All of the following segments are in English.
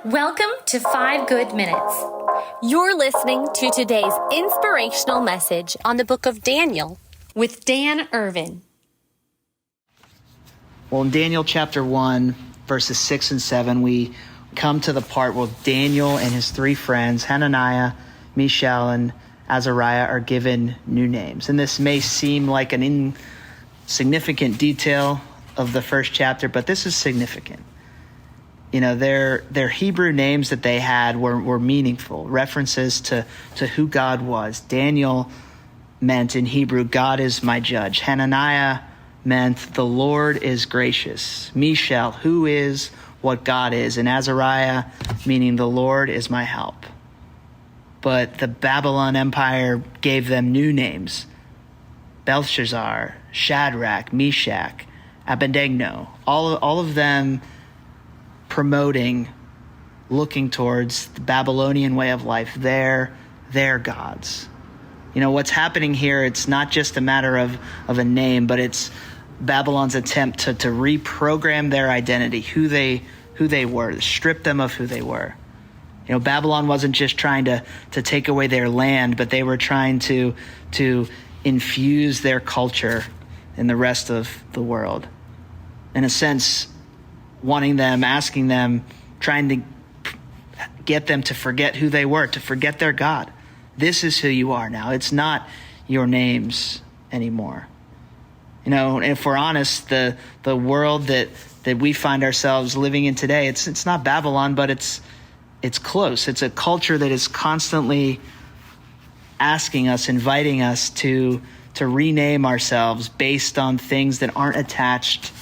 Welcome to 5 Good Minutes. You're listening to today's inspirational message on the book of Daniel With Dan Irvin. Well, in Daniel chapter 1, verses 6 and 7, we come to the part where Daniel and his three friends, Hananiah, Mishael, and Azariah, are given new names. And this may seem like an insignificant detail of the first chapter, but this is significant. You know, their Hebrew names that they had were meaningful, references to who God was. Daniel meant in Hebrew, God is my judge. Hananiah meant the Lord is gracious. Mishael, who is what God is. And Azariah, meaning the Lord is my help. But the Babylon Empire gave them new names. Belshazzar, Shadrach, Meshach, Abednego, all of them promoting, looking towards the Babylonian way of life, their gods. You know, what's happening here, it's not just a matter of a name, but it's Babylon's attempt to reprogram their identity, who they were, strip them of who they were. You know, Babylon wasn't just trying to take away their land, but they were trying to infuse their culture in the rest of the world. In a sense, wanting them, asking them, trying to get them to forget who they were, to forget their God. This is who you are now. It's not your names anymore. You know, and if we're honest, the world that we find ourselves living in today, it's not Babylon, but it's close. It's a culture that is constantly asking us, inviting us to rename ourselves based on things that aren't attached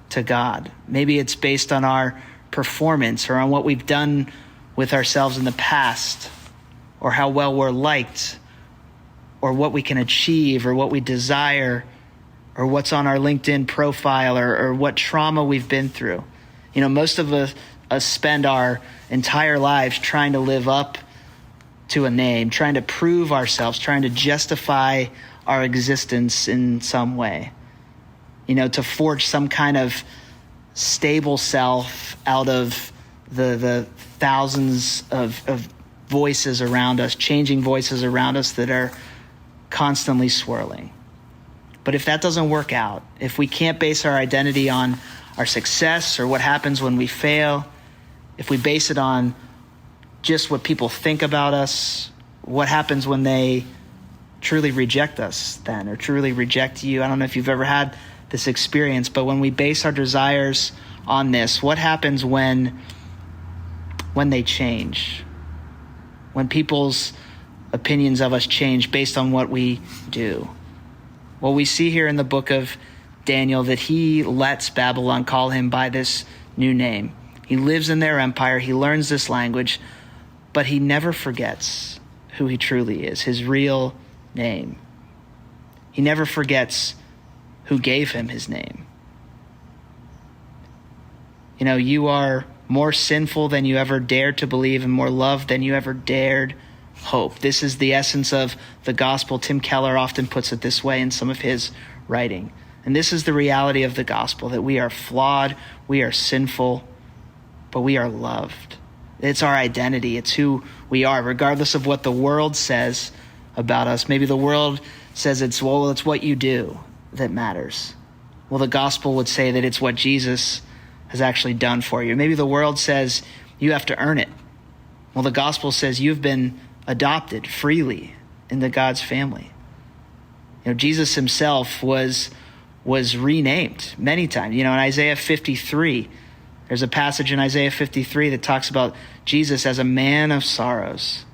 to God. Maybe it's based on our performance or on what we've done with ourselves in the past, or how well we're liked, or what we can achieve, or what we desire, or what's on our LinkedIn profile, or what trauma we've been through. You know, most of us spend our entire lives trying to live up to a name, trying to prove ourselves, trying to justify our existence in some way. You know, to forge some kind of stable self out of the thousands of voices around us, changing voices around us that are constantly swirling. But if that doesn't work out, if we can't base our identity on our success or what happens when we fail, if we base it on just what people think about us, what happens when they truly reject us then, or truly reject you. I don't know if you've ever had this experience, but when we base our desires on this, what happens when they change? When people's opinions of us change based on what we do? Well, we see here in the book of Daniel that he lets Babylon call him by this new name. He lives in their empire, he learns this language, but he never forgets who he truly is, his real name. He never forgets who gave him his name. You know, you are more sinful than you ever dared to believe, and more loved than you ever dared hope. This is the essence of the gospel. Tim Keller often puts it this way in some of his writing. And this is the reality of the gospel, that we are flawed, we are sinful, but we are loved. It's our identity. It's who we are, regardless of what the world says about us. Maybe the world says it's what you do that matters. Well, the gospel would say that it's what Jesus has actually done for you. Maybe the world says you have to earn it. Well, the gospel says you've been adopted freely into God's family. You know, Jesus himself was renamed many times. You know, in Isaiah 53, there's a passage in Isaiah 53 that talks about Jesus as a man of sorrows,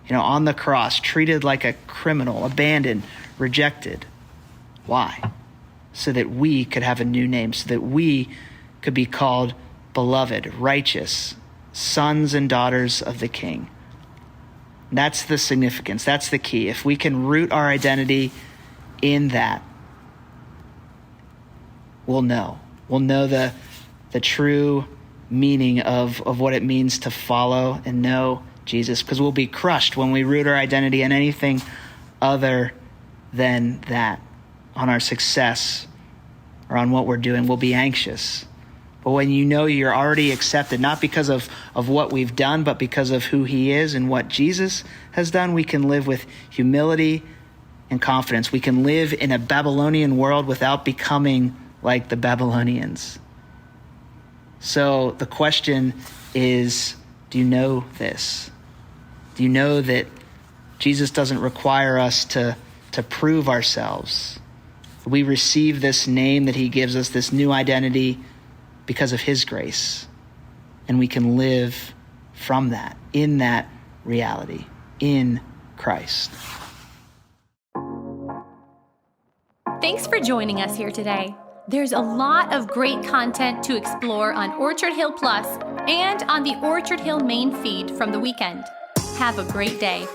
you know, on the cross, treated like a criminal, abandoned, rejected. Why? So that we could have a new name, so that we could be called beloved, righteous, sons and daughters of the King. That's the significance. That's the key. If we can root our identity in that, we'll know. We'll know the true meaning of what it means to follow and know Jesus, because we'll be crushed when we root our identity in anything other than that, on our success or on what we're doing. We'll be anxious. But when you know you're already accepted, not because of what we've done, but because of who he is and what Jesus has done, we can live with humility and confidence. We can live in a Babylonian world without becoming like the Babylonians. So the question is, do you know this? Do you know that Jesus doesn't require us to prove ourselves? We receive this name that he gives us, this new identity, because of his grace. And we can live from that, in that reality, in Christ. Thanks for joining us here today. There's a lot of great content to explore on Orchard Hill Plus and on the Orchard Hill main feed from the weekend. Have a great day.